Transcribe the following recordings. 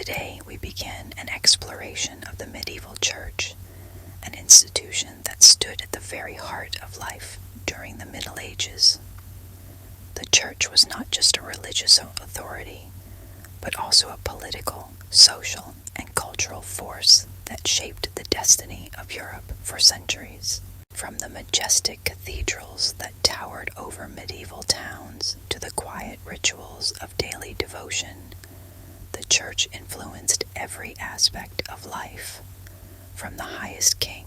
Today we begin an exploration of the medieval church, an institution that stood at the very heart of life during the Middle Ages. The church was not just a religious authority, but also a political, social, and cultural force that shaped the destiny of Europe for centuries. From the majestic cathedrals that towered over medieval towns to the quiet rituals of daily devotion, the church influenced every aspect of life, from the highest king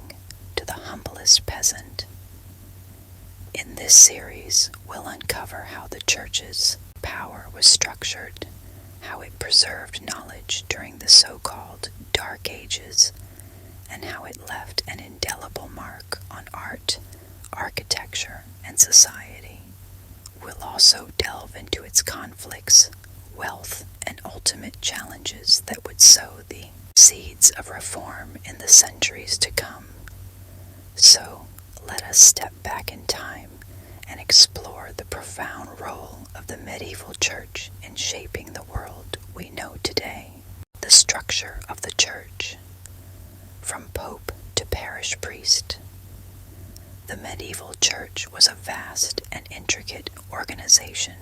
to the humblest peasant. In this series, we'll uncover how the church's power was structured, how it preserved knowledge during the so-called Dark Ages, and how it left an indelible mark on art, architecture, and society. We'll also delve into its conflicts, wealth, and ultimate challenges that would sow the seeds of reform in the centuries to come. So, let us step back in time and explore the profound role of the medieval church in shaping the world we know today. The structure of the church. From pope to parish priest. The medieval church was a vast and intricate organization,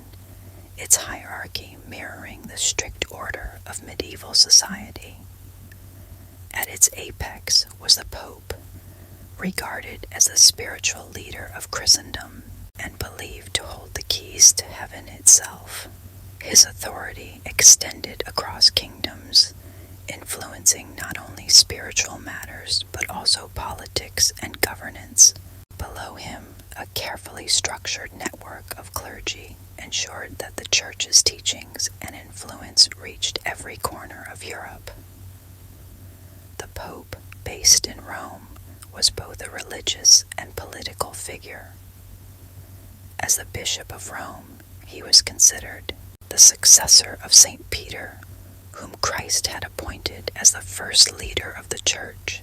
its hierarchy mirroring the strict order of medieval society. At its apex was the pope, regarded as the spiritual leader of Christendom and believed to hold the keys to heaven itself. His authority extended across kingdoms, influencing not only spiritual matters but also politics and governance. Below him, a carefully structured network of clergy ensured that the church's teachings and influence reached every corner of Europe. The Pope, based in Rome, was both a religious and political figure. As the Bishop of Rome, he was considered the successor of St. Peter, whom Christ had appointed as the first leader of the church.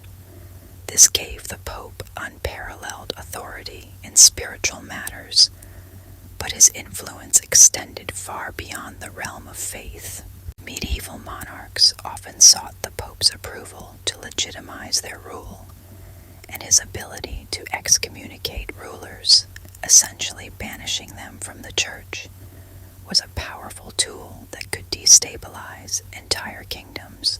This gave the Pope unparalleled authority in spiritual matters, but his influence extended far beyond the realm of faith. Medieval monarchs often sought the Pope's approval to legitimize their rule, and his ability to excommunicate rulers, essentially banishing them from the church, was a powerful tool that could destabilize entire kingdoms.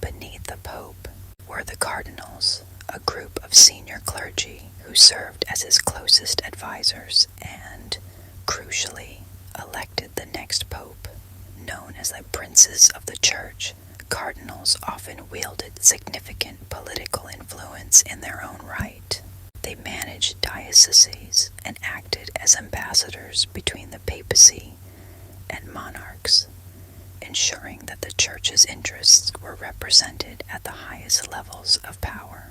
Beneath the Pope were the cardinals, a group of senior clergy who served as his closest advisors and, crucially, elected the next pope. Known as the princes of the church, cardinals often wielded significant political influence in their own right. They managed dioceses and acted as ambassadors between the papacy and monarchs, ensuring that the church's interests were represented at the highest levels of power.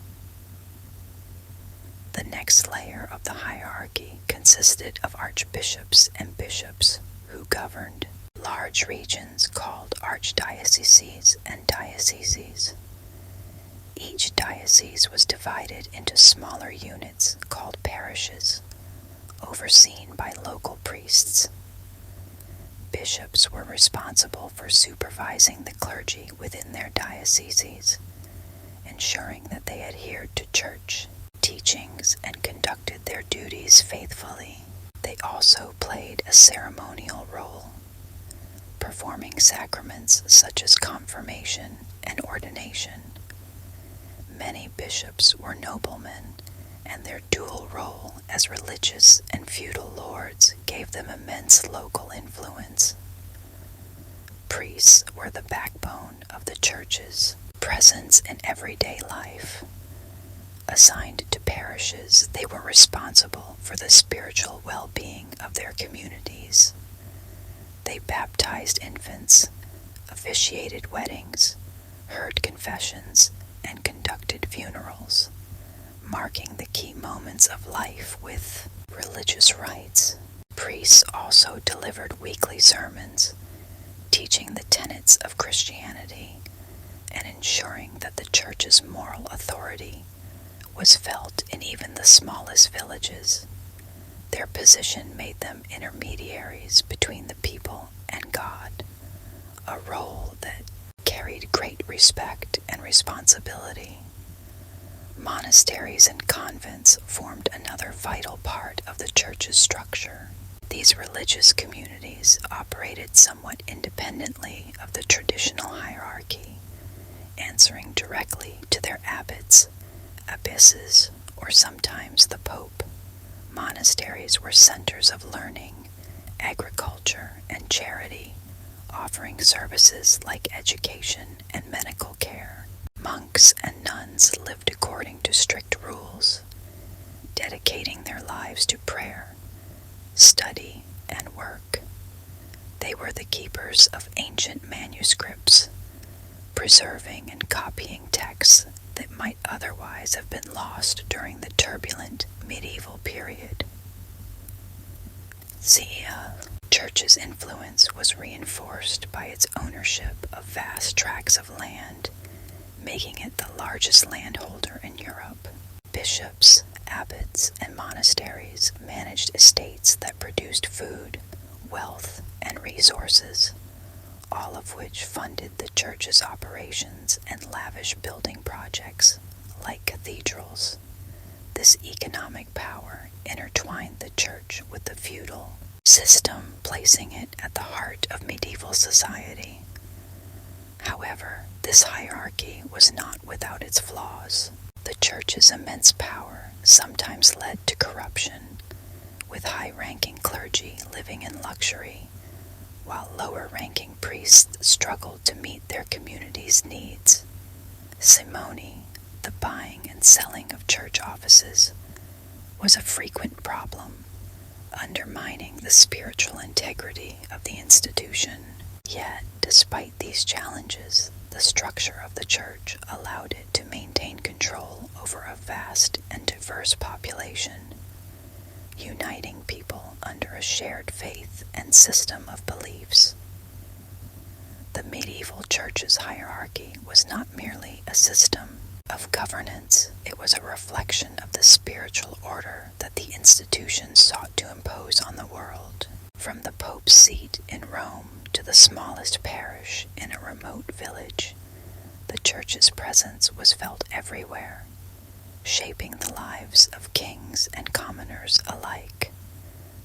The next layer of the hierarchy consisted of archbishops and bishops who governed large regions called archdioceses and dioceses. Each diocese was divided into smaller units called parishes, overseen by local priests. Bishops were responsible for supervising the clergy within their dioceses, ensuring that they adhered to church teachings and conducted their duties faithfully. They also played a ceremonial role, performing sacraments such as confirmation and ordination. Many bishops were noblemen, and their dual role as religious and feudal lords gave them immense local influence. Priests were the backbone of the church's presence in everyday life. Assigned to parishes, they were responsible for the spiritual well-being of their communities. They baptized infants, officiated weddings, heard confessions, and conducted funerals, marking the key moments of life with religious rites. Priests also delivered weekly sermons, teaching the tenets of Christianity and ensuring that the church's moral authority was felt in even the smallest villages. Their position made them intermediaries between the people and God, a role that respect and responsibility. Monasteries and convents formed another vital part of the church's structure. These religious communities operated somewhat independently of the traditional hierarchy, answering directly to their abbots, abbesses, or sometimes the Pope. Monasteries were centers of learning, agriculture, and charity, offering services like education and medical care. Monks and nuns lived according to strict rules, dedicating their lives to prayer, study, and work. They were the keepers of ancient manuscripts, preserving and copying texts that might otherwise have been lost during the turbulent medieval period. The church's influence was reinforced by its ownership of vast tracts of land, making it the largest landholder in Europe. Bishops, abbots, and monasteries managed estates that produced food, wealth, and resources, all of which funded the church's operations and lavish building projects, like cathedrals. This economic power intertwined the church with the feudal system, placing it at the heart of medieval society. However, this hierarchy was not without its flaws. The church's immense power sometimes led to corruption, with high-ranking clergy living in luxury, while lower-ranking priests struggled to meet their community's needs. Simony, the buying and selling of church offices, was a frequent problem, undermining the spiritual integrity of the institution. Yet, despite these challenges, the structure of the church allowed it to maintain control over a vast and diverse population, uniting people under a shared faith and system of beliefs. The medieval church's hierarchy was not merely a system of governance, it was a reflection of the spiritual order that the institution sought to impose on the world. From the Pope's seat in Rome to the smallest parish in a remote village, the church's presence was felt everywhere, shaping the lives of kings and commoners alike.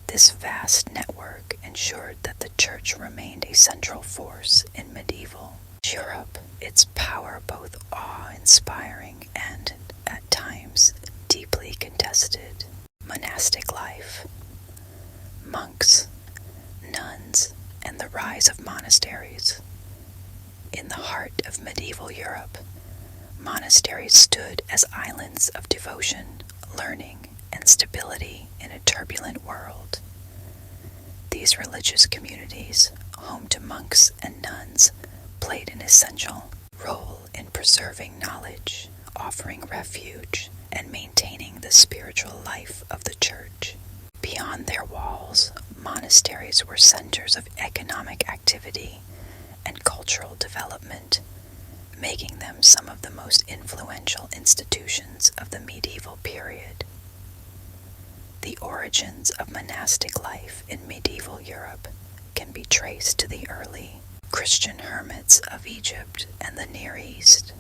This vast network ensured that the church remained a central force in medieval Europe, its power both awe-inspiring and, at times, deeply contested. Monastic life. Monks, nuns, and the rise of monasteries. In the heart of medieval Europe, monasteries stood as islands of devotion, learning, and stability in a turbulent world. These religious communities, home to monks and nuns, played an essential role in preserving knowledge, offering refuge, and maintaining the spiritual life of the church. Beyond their walls, monasteries were centers of economic activity and cultural development, making them some of the most influential institutions of the medieval period. The origins of monastic life in medieval Europe can be traced to the early Christian hermits of Egypt and the Near East.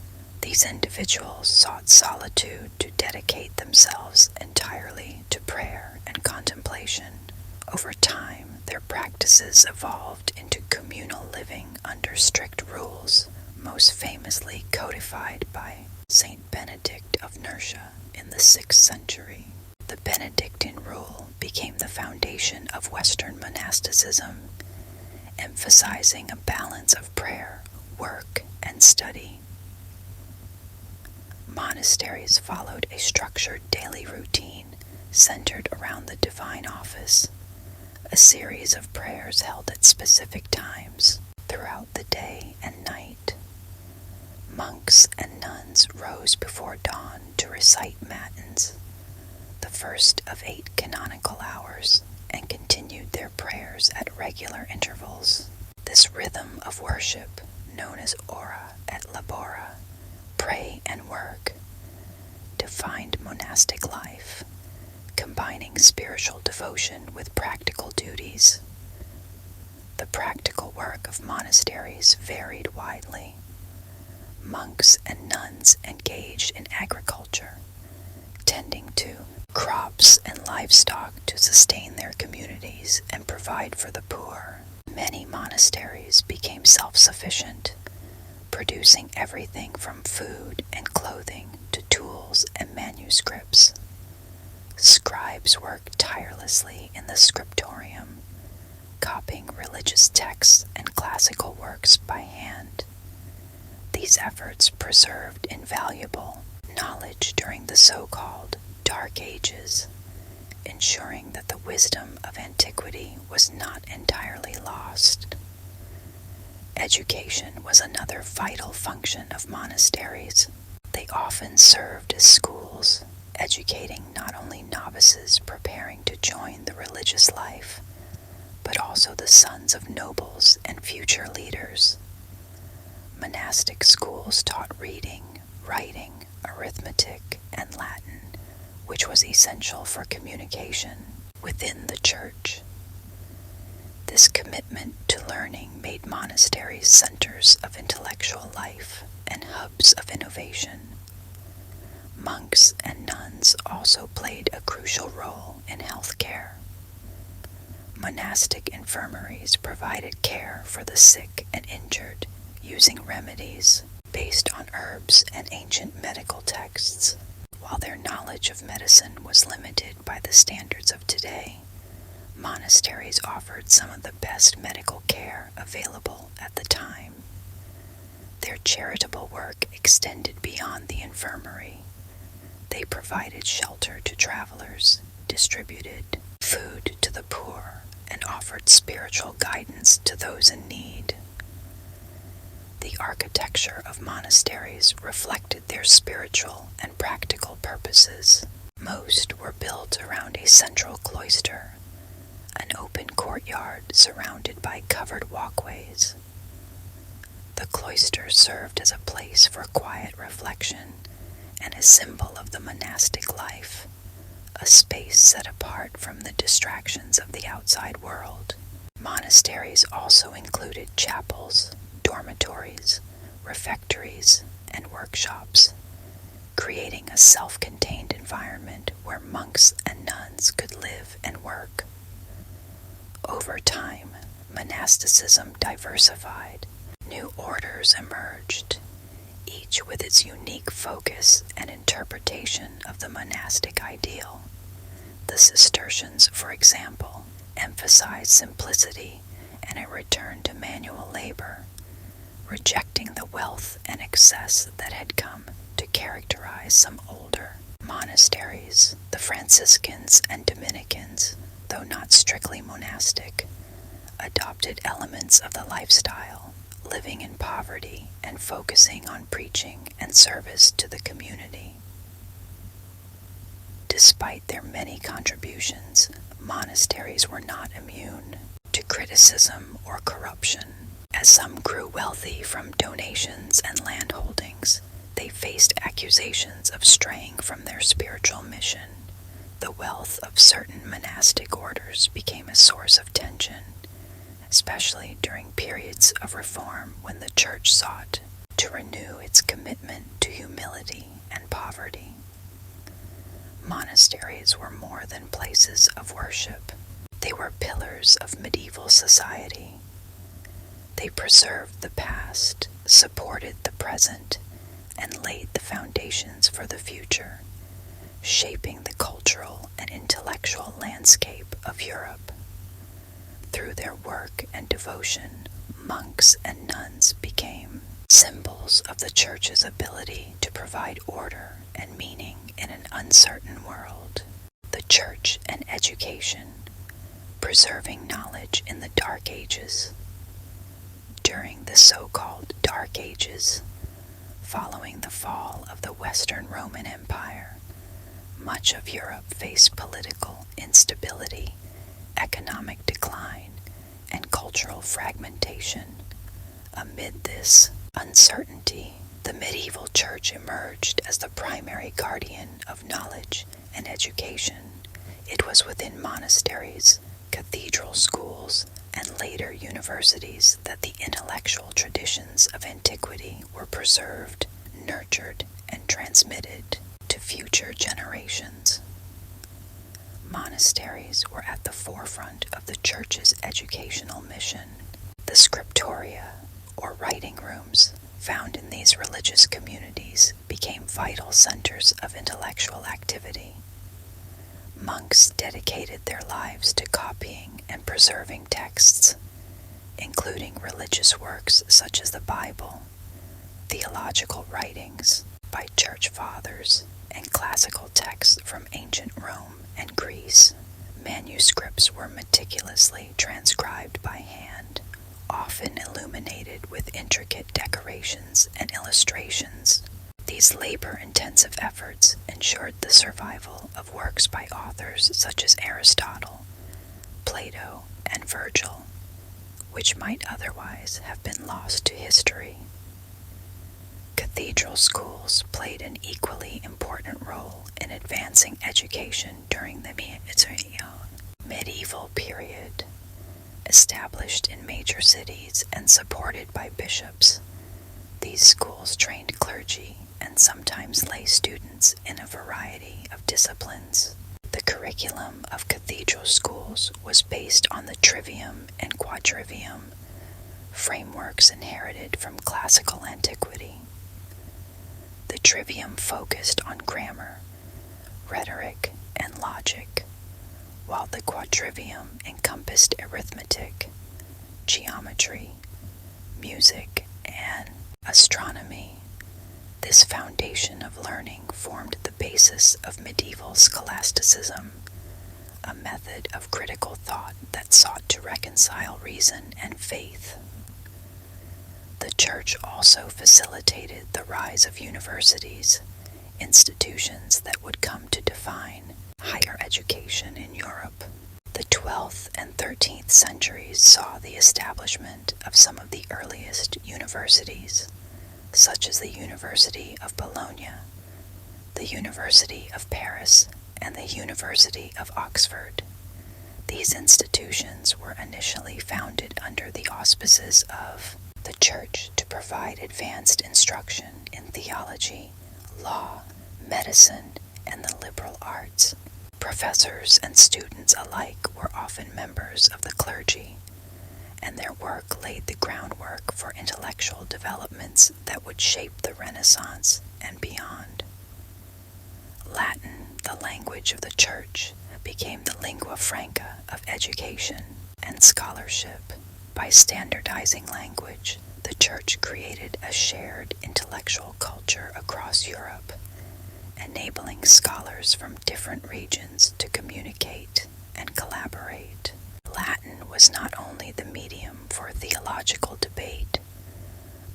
These individuals sought solitude to dedicate themselves entirely to prayer and contemplation. Over time, their practices evolved into communal living under strict rules, most famously codified by Saint Benedict of Nursia in the 6th century. The Benedictine rule became the foundation of Western monasticism, emphasizing a balance of prayer, work, and study. Monasteries followed a structured daily routine centered around the divine office, a series of prayers held at specific times throughout the day and night. Monks and nuns rose before dawn to recite matins, the first of 8 canonical hours, and continued their prayers at regular intervals. This rhythm of worship, known as ora et labora, pray and work, defined monastic life, combining spiritual devotion with practical duties. The practical work of monasteries varied widely. monks and nuns engaged in agriculture, tending to crops and livestock to sustain their communities and provide for the poor. Many monasteries became self-sufficient, producing everything from food and clothing to tools and manuscripts. Scribes worked tirelessly in the scriptorium, copying religious texts and classical works by hand. These efforts preserved invaluable knowledge during the so-called Dark Ages, ensuring that the wisdom of antiquity was not entirely lost. Education was another vital function of monasteries. They often served as schools, educating not only novices preparing to join the religious life, but also the sons of nobles and future leaders. Monastic schools taught reading, writing, arithmetic, and Latin, which was essential for communication within the church. This commitment to learning made monasteries centers of intellectual life and hubs of innovation. Monks and nuns also played a crucial role in healthcare. Monastic infirmaries provided care for the sick and injured, using remedies based on herbs and ancient medical texts. While their knowledge of medicine was limited by the standards of today, monasteries offered some of the best medical care available at the time. Their charitable work extended beyond the infirmary. They provided shelter to travelers, distributed food to the poor, and offered spiritual guidance to those in need. The architecture of monasteries reflected their spiritual and practical purposes. Most were built around a central cloister, an open courtyard surrounded by covered walkways. The cloister served as a place for quiet reflection and a symbol of the monastic life, a space set apart from the distractions of the outside world. Monasteries also included chapels, dormitories, refectories, and workshops, creating a self-contained environment where monks and nuns could live and work. Over time, monasticism diversified. New orders emerged, each with its unique focus and interpretation of the monastic ideal. The Cistercians, for example, emphasized simplicity and a return to manual labor, rejecting the wealth and excess that had come to characterize some older monasteries. The Franciscans and Dominicans, though not strictly monastic, adopted elements of the lifestyle, living in poverty and focusing on preaching and service to the community. Despite their many contributions, monasteries were not immune to criticism or corruption. As some grew wealthy from donations and land holdings, they faced accusations of straying from their spiritual mission. The wealth of certain monastic orders became a source of tension, especially during periods of reform when the church sought to renew its commitment to humility and poverty. Monasteries were more than places of worship. They were pillars of medieval society. They preserved the past, supported the present, and laid the foundations for the future, shaping the cultural and intellectual landscape of Europe. Through their work and devotion, monks and nuns became symbols of the church's ability to provide order and meaning in an uncertain world. The church and education, preserving knowledge in the Dark Ages. During the so-called Dark Ages, following the fall of the Western Roman Empire, much of Europe faced political instability, economic decline, and cultural fragmentation. Amid this uncertainty, the medieval church emerged as the primary guardian of knowledge and education. It was within monasteries cathedral schools, and later universities that the intellectual traditions of antiquity were preserved, nurtured, and transmitted to future generations. Monasteries were at the forefront of the Church's educational mission. The scriptoria, or writing rooms, found in these religious communities became vital centers of intellectual activity. Monks dedicated their lives to copying and preserving texts, including religious works such as the Bible, theological writings by church fathers, and classical texts from ancient Rome and Greece. Manuscripts were meticulously transcribed by hand, often illuminated with intricate decorations and illustrations. These labor-intensive efforts ensured the survival of works by authors such as Aristotle, Plato, and Virgil, which might otherwise have been lost to history. Cathedral schools played an equally important role in advancing education during the medieval period. Established in major cities and supported by bishops, these schools trained clergy and sometimes lay students in a variety of disciplines. The curriculum of cathedral schools was based on the trivium and quadrivium, frameworks inherited from classical antiquity. The trivium focused on grammar, rhetoric, and logic, while the quadrivium encompassed arithmetic, geometry, music, and astronomy. This foundation of learning formed the basis of medieval scholasticism, a method of critical thought that sought to reconcile reason and faith. The Church also facilitated the rise of universities, institutions that would come to define higher education in Europe. The 12th and 13th centuries saw the establishment of some of the earliest universities, such as the University of Bologna, the University of Paris, and the University of Oxford. These institutions were initially founded under the auspices of the Church to provide advanced instruction in theology, law, medicine, and the liberal arts. Professors and students alike were often members of the clergy, and their work laid the groundwork for intellectual developments that would shape the Renaissance and beyond. Latin, the language of the Church, became the lingua franca of education and scholarship. By standardizing language, the Church created a shared intellectual culture across Europe, enabling scholars from different regions to communicate and collaborate. Latin was not only the medium for theological debate,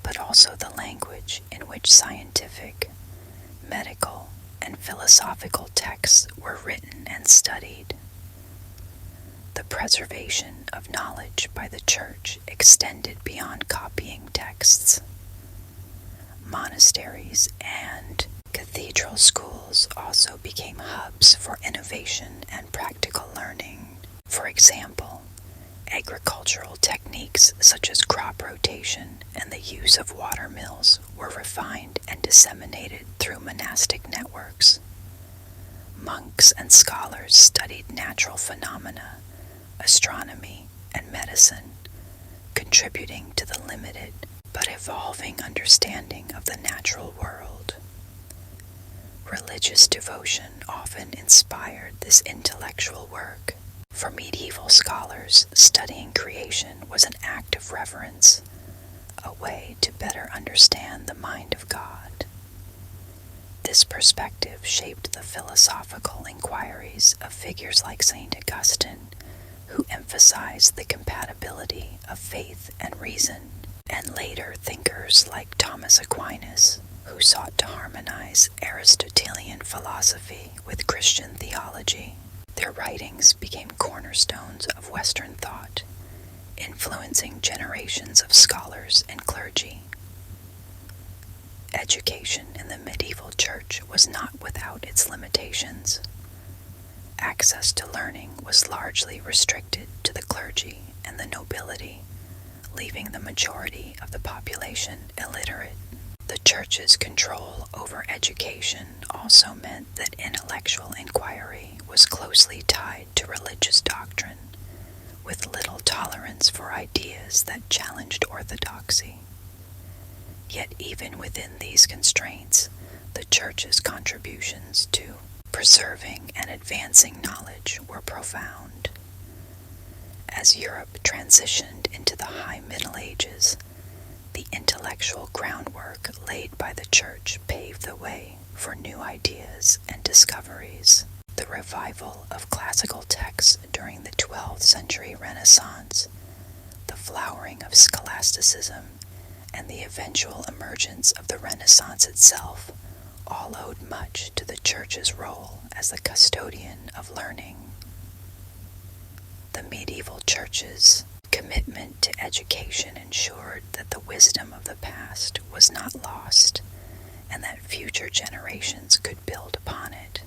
but also the language in which scientific, medical, and philosophical texts were written and studied. The preservation of knowledge by the Church extended beyond copying texts. Monasteries and cathedral schools also became hubs for innovation and practical learning. For example, agricultural techniques such as crop rotation and the use of water mills were refined and disseminated through monastic networks. Monks and scholars studied natural phenomena, astronomy, and medicine, contributing to the limited but evolving understanding of the natural world. Religious devotion often inspired this intellectual work. For medieval scholars, studying creation was an act of reverence, a way to better understand the mind of God. This perspective shaped the philosophical inquiries of figures like St. Augustine, who emphasized the compatibility of faith and reason, and later thinkers like Thomas Aquinas, who sought to harmonize Aristotelian philosophy with Christian theology. Their writings became cornerstones of Western thought, influencing generations of scholars and clergy. Education in the medieval Church was not without its limitations. access to learning was largely restricted to the clergy and the nobility, leaving the majority of the population illiterate. The church's control over education also meant that intellectual inquiry was closely tied to religious doctrine, with little tolerance for ideas that challenged orthodoxy. Yet even within these constraints, the church's contributions to preserving and advancing knowledge were profound. As Europe transitioned into the High Middle Ages, the intellectual groundwork laid by the Church paved the way for new ideas and discoveries. The revival of classical texts during the 12th century Renaissance, the flowering of scholasticism, and the eventual emergence of the Renaissance itself all owed much to the Church's role as the custodian of learning. The medieval Church's commitment to education ensured that the wisdom of the past was not lost and that future generations could build upon it.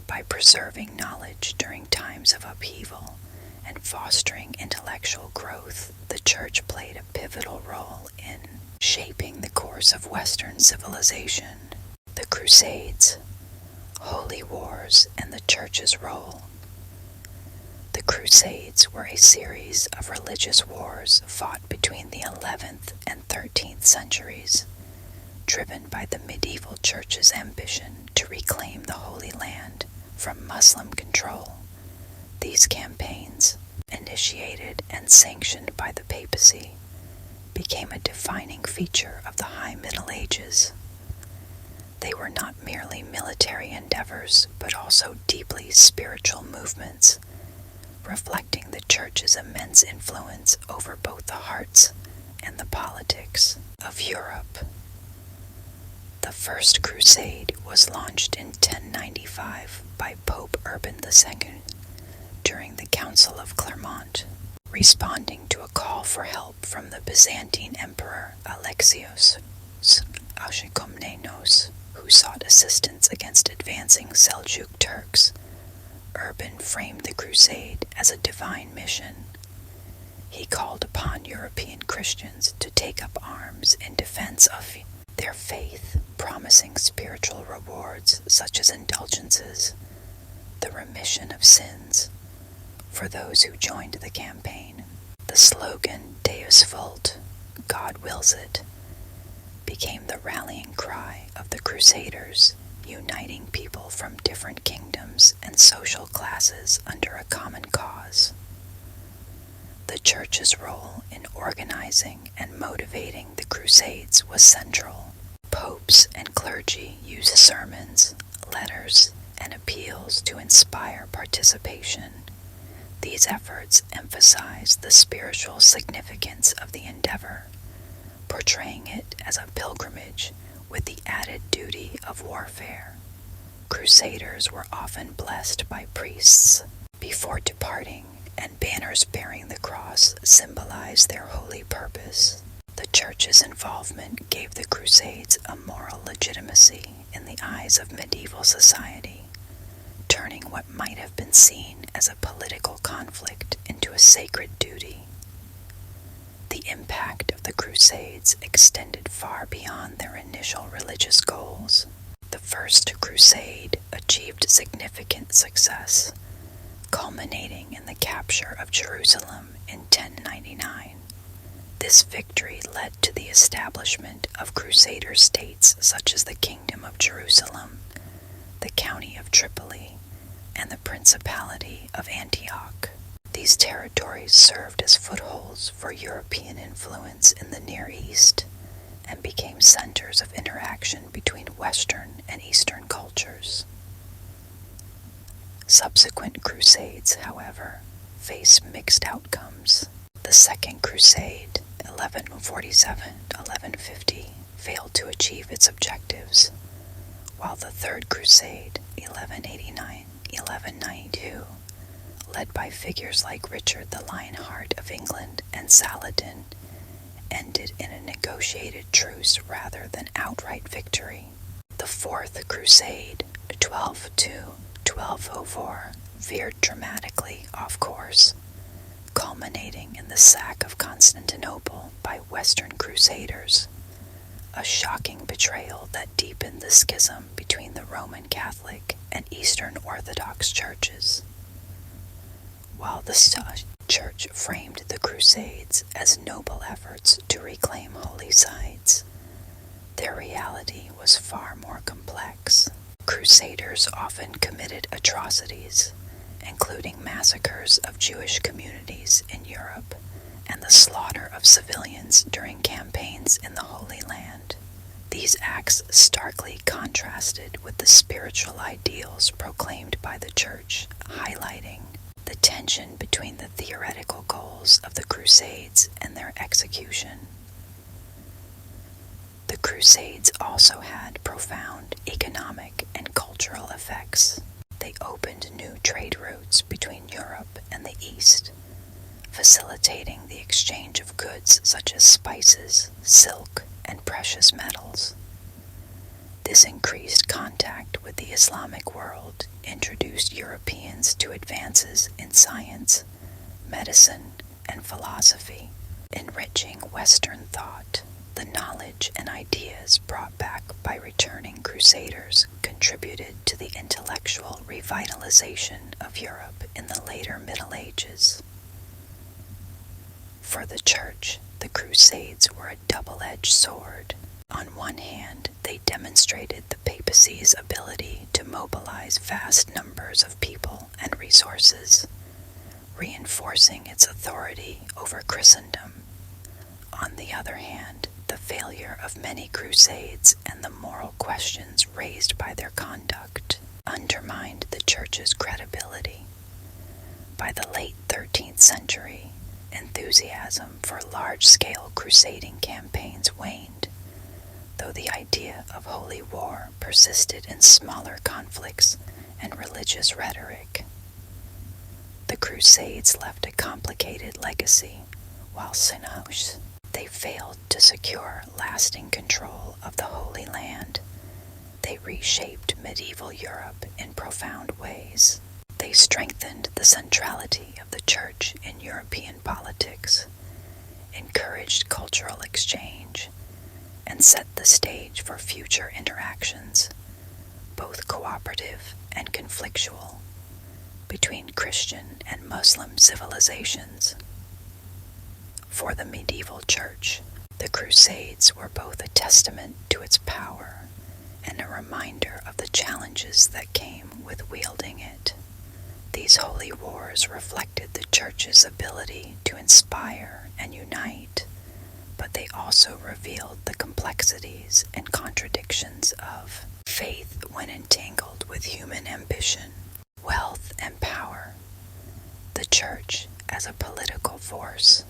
By preserving knowledge during times of upheaval and fostering intellectual growth, the Church played a pivotal role in shaping the course of Western civilization. The Crusades, holy wars, and the Church's role. The Crusades were a series of religious wars fought between the 11th and 13th centuries, driven by the medieval Church's ambition to reclaim the Holy Land from Muslim control. These campaigns, initiated and sanctioned by the papacy, became a defining feature of the High Middle Ages. They were not merely military endeavors, but also deeply spiritual movements, reflecting the Church's immense influence over both the hearts and the politics of Europe. The First Crusade was launched in 1095 by Pope Urban II during the Council of Clermont, responding to a call for help from the Byzantine Emperor Alexios Achaemenid, who sought assistance against advancing Seljuk Turks. Urban framed the crusade as a divine mission. He called upon European Christians to take up arms in defense of their faith, promising spiritual rewards such as indulgences, the remission of sins, for those who joined the campaign. The slogan Deus Vult, God wills it, became the rallying cry of the Crusaders, uniting people from different kingdoms and social classes under a common cause. The Church's role in organizing and motivating the Crusades was central. Popes and clergy used sermons, letters, and appeals to inspire participation. These efforts emphasized the spiritual significance of the endeavor, portraying it as a pilgrimage with the added duty of warfare. Crusaders were often blessed by priests before departing, and banners bearing the cross symbolized their holy purpose. The Church's involvement gave the Crusades a moral legitimacy in the eyes of medieval society, turning what might have been seen as a political conflict into a sacred duty. The impact of the Crusades extended far beyond their initial religious goals. The First Crusade achieved significant success, culminating in the capture of Jerusalem in 1099. This victory led to the establishment of Crusader states such as the Kingdom of Jerusalem, the County of Tripoli, and the Principality of Antioch. These territories served as footholds for European influence in the Near East and became centers of interaction between Western and Eastern cultures. Subsequent crusades, however, faced mixed outcomes. The Second Crusade, 1147-1150, failed to achieve its objectives, while the Third Crusade, 1189-1192, led by figures like Richard the Lionheart of England and Saladin, ended in a negotiated truce rather than outright victory. The Fourth Crusade, 1202-1204, veered dramatically off course, culminating in the sack of Constantinople by Western Crusaders, a shocking betrayal that deepened the schism between the Roman Catholic and Eastern Orthodox churches. While the Church framed the Crusades as noble efforts to reclaim holy sites, their reality was far more complex. Crusaders often committed atrocities, including massacres of Jewish communities in Europe and the slaughter of civilians during campaigns in the Holy Land. These acts starkly contrasted with the spiritual ideals proclaimed by the Church, highlighting the tension between the theoretical goals of the Crusades and their execution. The Crusades also had profound economic and cultural effects. They opened new trade routes between Europe and the East, facilitating the exchange of goods such as spices, silk, and precious metals. This increased contact with the Islamic world introduced Europeans to advances in science, medicine, and philosophy, enriching Western thought. The knowledge and ideas brought back by returning Crusaders contributed to the intellectual revitalization of Europe in the later Middle Ages. For the Church, the Crusades were a double-edged sword. On one hand, they demonstrated the papacy's ability to mobilize vast numbers of people and resources, reinforcing its authority over Christendom. On the other hand, the failure of many crusades and the moral questions raised by their conduct undermined the Church's credibility. By the late 13th century, enthusiasm for large-scale crusading campaigns waned, though the idea of holy war persisted in smaller conflicts and religious rhetoric. The Crusades left a complicated legacy, while Sinhos, they failed to secure lasting control of the Holy Land. They reshaped medieval Europe in profound ways. They strengthened the centrality of the Church in European politics, encouraged cultural exchange, and set the stage for future interactions, both cooperative and conflictual, between Christian and Muslim civilizations. For the medieval Church, the Crusades were both a testament to its power and a reminder of the challenges that came with wielding it. These holy wars reflected the Church's ability to inspire and unite, but they also revealed the complexities and contradictions of faith when entangled with human ambition, wealth, and power. The Church as a political force.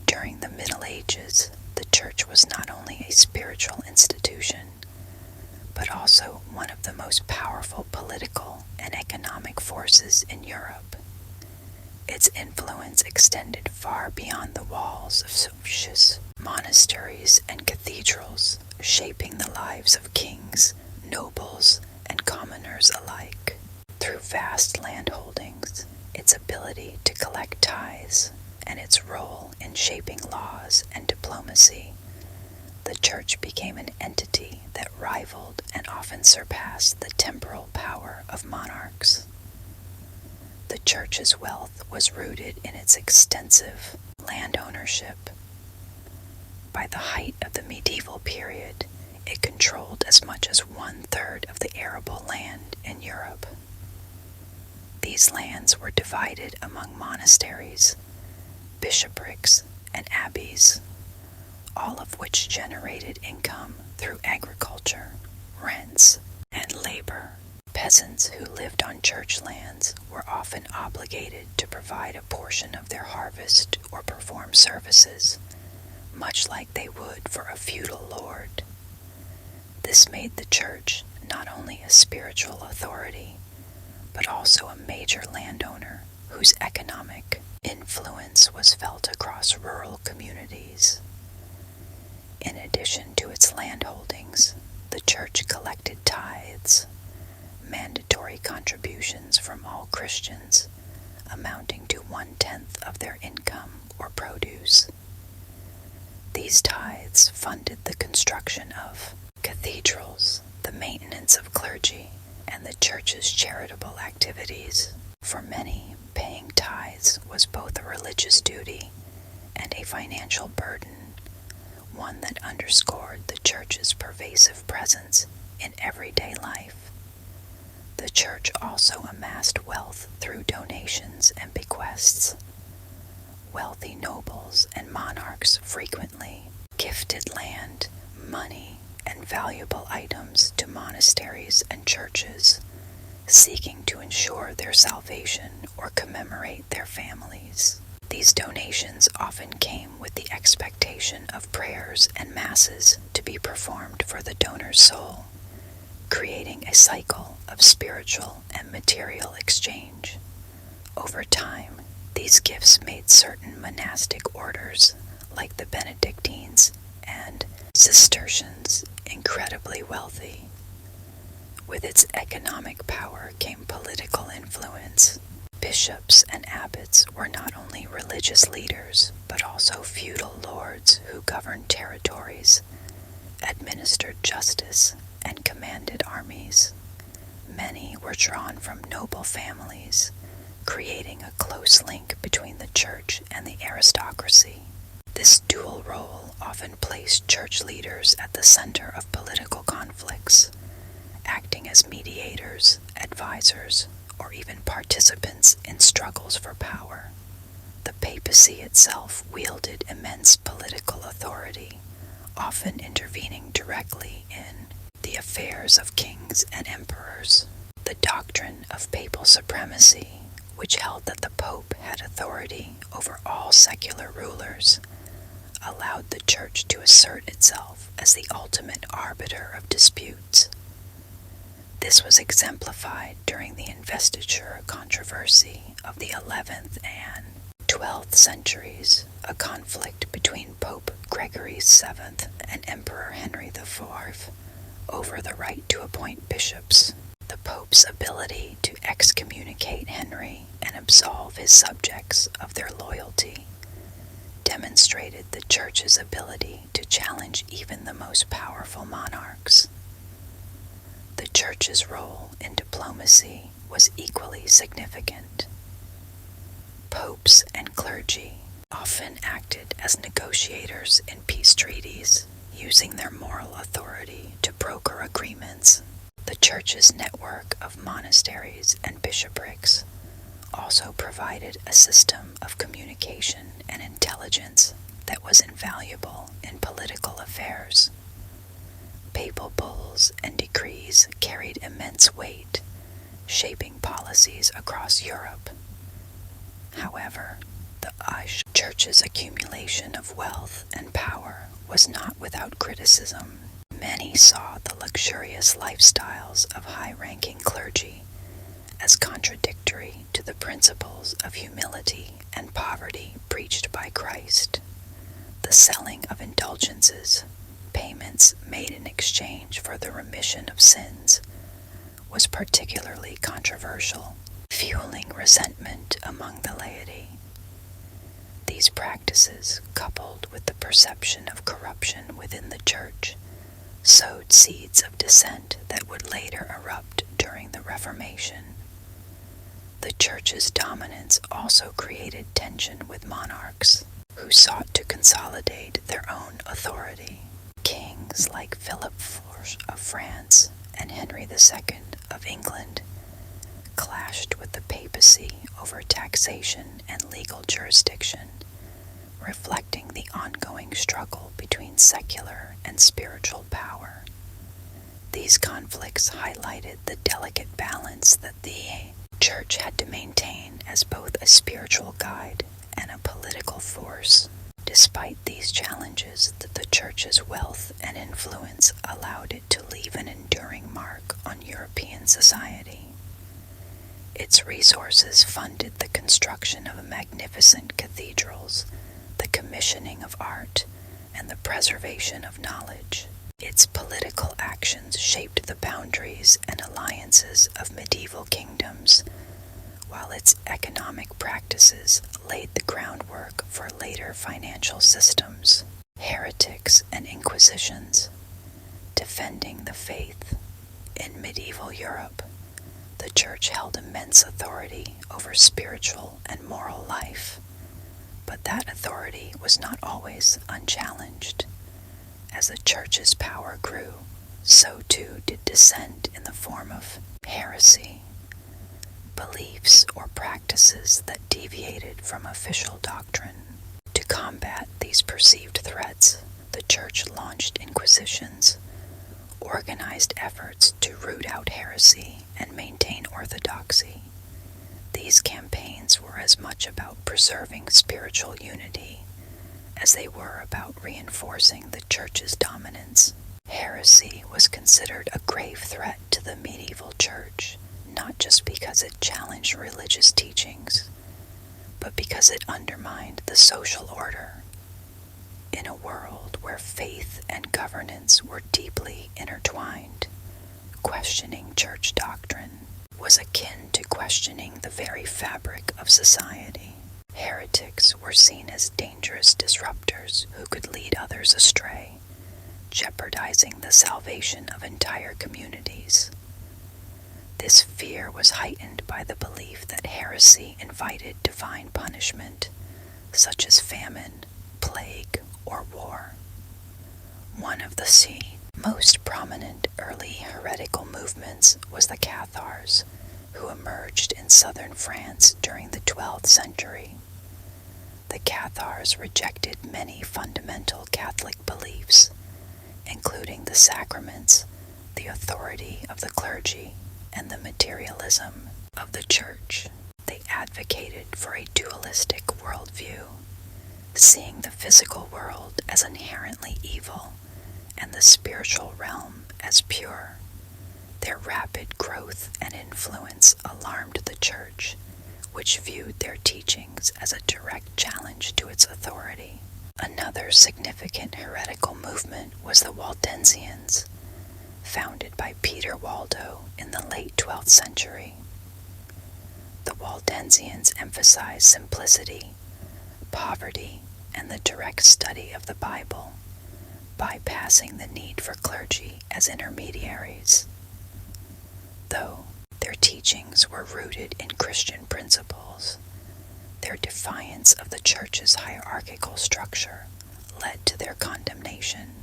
During the Middle Ages, the Church was not only a spiritual institution, but also one of the most powerful political and economic forces in Europe. Its influence extended far beyond the walls of churches, monasteries, and cathedrals, shaping the lives of kings, nobles, and commoners alike. Through vast land holdings, its ability to collect tithes, and its role in shaping laws and diplomacy, the Church became an entity that rivaled and often surpassed the temporal power of monarchs. The Church's wealth was rooted in its extensive land ownership. By the height of the medieval period, it controlled as much as 1/3 of the arable land in Europe. These lands were divided among monasteries, bishoprics, and abbeys, all of which generated income through agriculture, rents, and labor. Peasants who lived on church lands were often obligated to provide a portion of their harvest or perform services, much like they would for a feudal lord. This made the Church not only a spiritual authority, but also a major landowner whose economic influence was felt across rural communities. In addition to its land holdings, the Church collected tithes, mandatory contributions from all Christians, amounting to 1/10 of their income or produce. These tithes funded the construction of cathedrals, the maintenance of clergy, and the church's charitable activities. For many, paying tithes was both a religious duty and a financial burden, one that underscored the church's pervasive presence in everyday life. The church also amassed wealth through donations and bequests. Wealthy nobles and monarchs frequently gifted land, money, and valuable items to monasteries and churches, seeking to ensure their salvation or commemorate their families. These donations often came with the expectation of prayers and masses to be performed for the donor's soul, creating a cycle of spiritual and material exchange. Over time, these gifts made certain monastic orders, like the Benedictines and Cistercians, incredibly wealthy. With its economic power came political influence. Bishops and abbots were not only religious leaders, but also feudal lords who governed territories, administered justice, and commanded armies. Many were drawn from noble families, creating a close link between the church and the aristocracy. This dual role often placed church leaders at the center of political conflicts, acting as mediators, advisors, or even participants in struggles for power. The papacy itself wielded immense political authority, often intervening directly in the affairs of kings and emperors. The doctrine of papal supremacy, which held that the Pope had authority over all secular rulers, allowed the Church to assert itself as the ultimate arbiter of disputes. This was exemplified during the investiture controversy of the 11th and 12th centuries, a conflict between Pope Gregory VII and Emperor Henry IV over the right to appoint bishops. The Pope's ability to excommunicate Henry and absolve his subjects of their loyalty demonstrated the Church's ability to challenge even the most powerful monarchs. The Church's role in diplomacy was equally significant. Popes and clergy often acted as negotiators in peace treaties, using their moral authority to broker agreements. The Church's network of monasteries and bishoprics also provided a system of communication and intelligence that was invaluable in political affairs. Papal bulls and decrees carried immense weight, shaping policies across Europe. However, the Church's accumulation of wealth and power was not without criticism. Many saw the luxurious lifestyles of high-ranking clergy as contradictory to the principles of humility and poverty preached by Christ. The selling of indulgences, payments made in exchange for the remission of sins, was particularly controversial, fueling resentment among the laity. These practices, coupled with the perception of corruption within the Church, sowed seeds of dissent that would later erupt during the Reformation. The Church's dominance also created tension with monarchs, who sought to consolidate their own authority. Kings like Philip IV of France and Henry II of England clashed with the papacy over taxation and legal jurisdiction, reflecting the ongoing struggle between secular and spiritual power. These conflicts highlighted the delicate balance that the Church had to maintain as both a spiritual guide and a political force. Despite these challenges, the Church's wealth and influence allowed it to leave an enduring mark on European society. Its resources funded the construction of magnificent cathedrals, the commissioning of art, and the preservation of knowledge. Its political actions shaped the boundaries and alliances of medieval kingdoms, while its economic practices laid the groundwork for later financial systems. Heretics and inquisitions. Defending the faith. In medieval Europe, the Church held immense authority over spiritual and moral life, but that authority was not always unchallenged. As the Church's power grew, so too did dissent in the form of heresy, beliefs or practices that deviated from official doctrine. To combat these perceived threats, the Church launched inquisitions, organized efforts to root out heresy and maintain orthodoxy. These campaigns were as much about preserving spiritual unity as they were about reinforcing the Church's dominance. Heresy was considered a grave threat to the medieval Church, not just because it challenged religious teachings, but because it undermined the social order. In a world where faith and governance were deeply intertwined, questioning church doctrine was akin to questioning the very fabric of society. Heretics were seen as dangerous disruptors who could lead others astray, jeopardizing the salvation of entire communities. This fear was heightened by the belief that heresy invited divine punishment, such as famine, plague, or war. One of the most prominent early heretical movements was the Cathars, who emerged in southern France during the 12th century. The Cathars rejected many fundamental Catholic beliefs, including the sacraments, the authority of the clergy, and the materialism of the Church. They advocated for a dualistic worldview, seeing the physical world as inherently evil and the spiritual realm as pure. Their rapid growth and influence alarmed the Church, which viewed their teachings as a direct challenge to its authority. Another significant heretical movement was the Waldensians, founded by Peter Waldo in the late 12th century. The Waldensians emphasized simplicity, poverty, and the direct study of the Bible, bypassing the need for clergy as intermediaries. Though their teachings were rooted in Christian principles, their defiance of the Church's hierarchical structure led to their condemnation.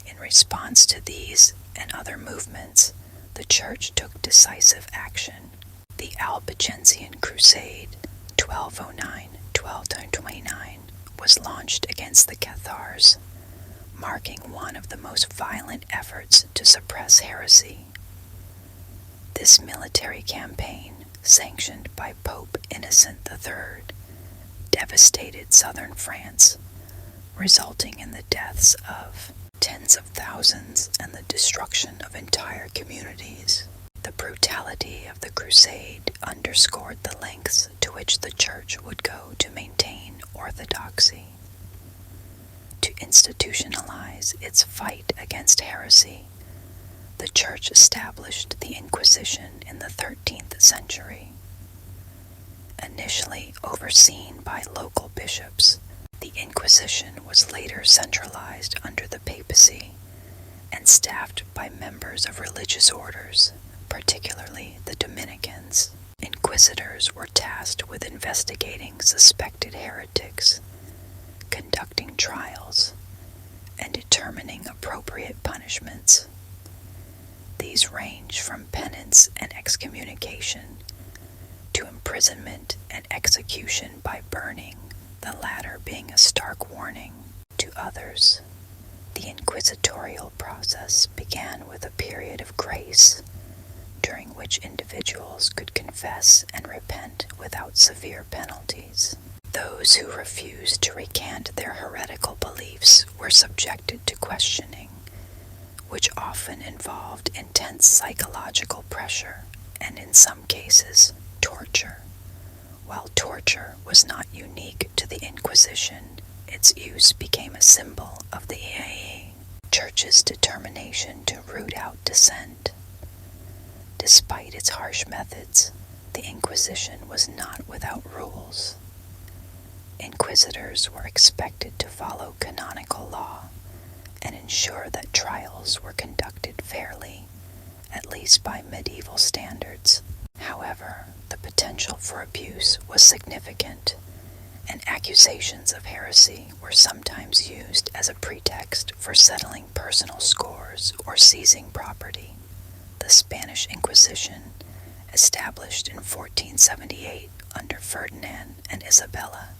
In response to these and other movements, the Church took decisive action. The Albigensian Crusade, 1209-1229, was launched against the Cathars, marking one of the most violent efforts to suppress heresy. This military campaign, sanctioned by Pope Innocent III, devastated southern France, resulting in the deaths of tens of thousands and the destruction of entire communities. The brutality of the crusade underscored the lengths to which the Church would go to maintain orthodoxy. To institutionalize its fight against heresy, the Church established the Inquisition in the 13th century. Initially overseen by local bishops, the Inquisition was later centralized under the papacy and staffed by members of religious orders, particularly the Dominicans. Inquisitors were tasked with investigating suspected heretics, conducting trials, and determining appropriate punishments. These range from penance and excommunication to imprisonment and execution by burning, the latter being a stark warning to others. The inquisitorial process began with a period of grace, during which individuals could confess and repent without severe penalties. Those who refused to recant their heretical beliefs were subjected to questioning, which often involved intense psychological pressure and, in some cases, torture. While torture was not unique to the Inquisition, its use became a symbol of the Church's determination to root out dissent. Despite its harsh methods, the Inquisition was not without rules. Inquisitors were expected to follow canonical law and ensure that trials were conducted fairly, at least by medieval standards. However, the potential for abuse was significant, and accusations of heresy were sometimes used as a pretext for settling personal scores or seizing property. The Spanish Inquisition, established in 1478 under Ferdinand and Isabella,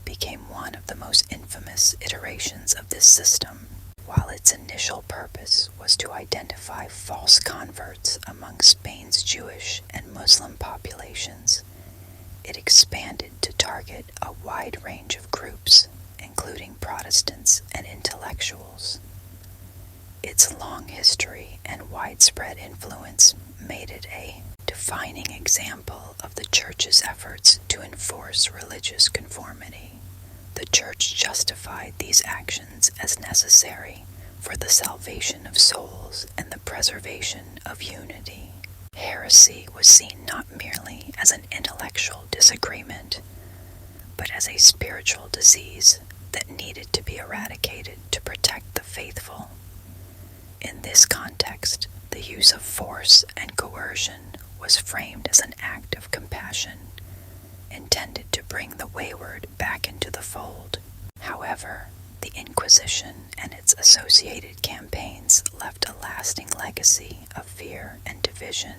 became one of the most infamous iterations of this system. While its initial purpose was to identify false converts among Spain's Jewish and Muslim populations, it expanded to target a wide range of groups, including Protestants and intellectuals. Its long history and widespread influence made it a defining example of the Church's efforts to enforce religious conformity. The Church justified these actions as necessary for the salvation of souls and the preservation of unity. Heresy was seen not merely as an intellectual disagreement, but as a spiritual disease that needed to be eradicated to protect the faithful. In this context, the use of force and coercion was framed as an act of compassion, intended to bring the wayward back into the fold. However, the Inquisition and its associated campaigns left a lasting legacy of fear and division.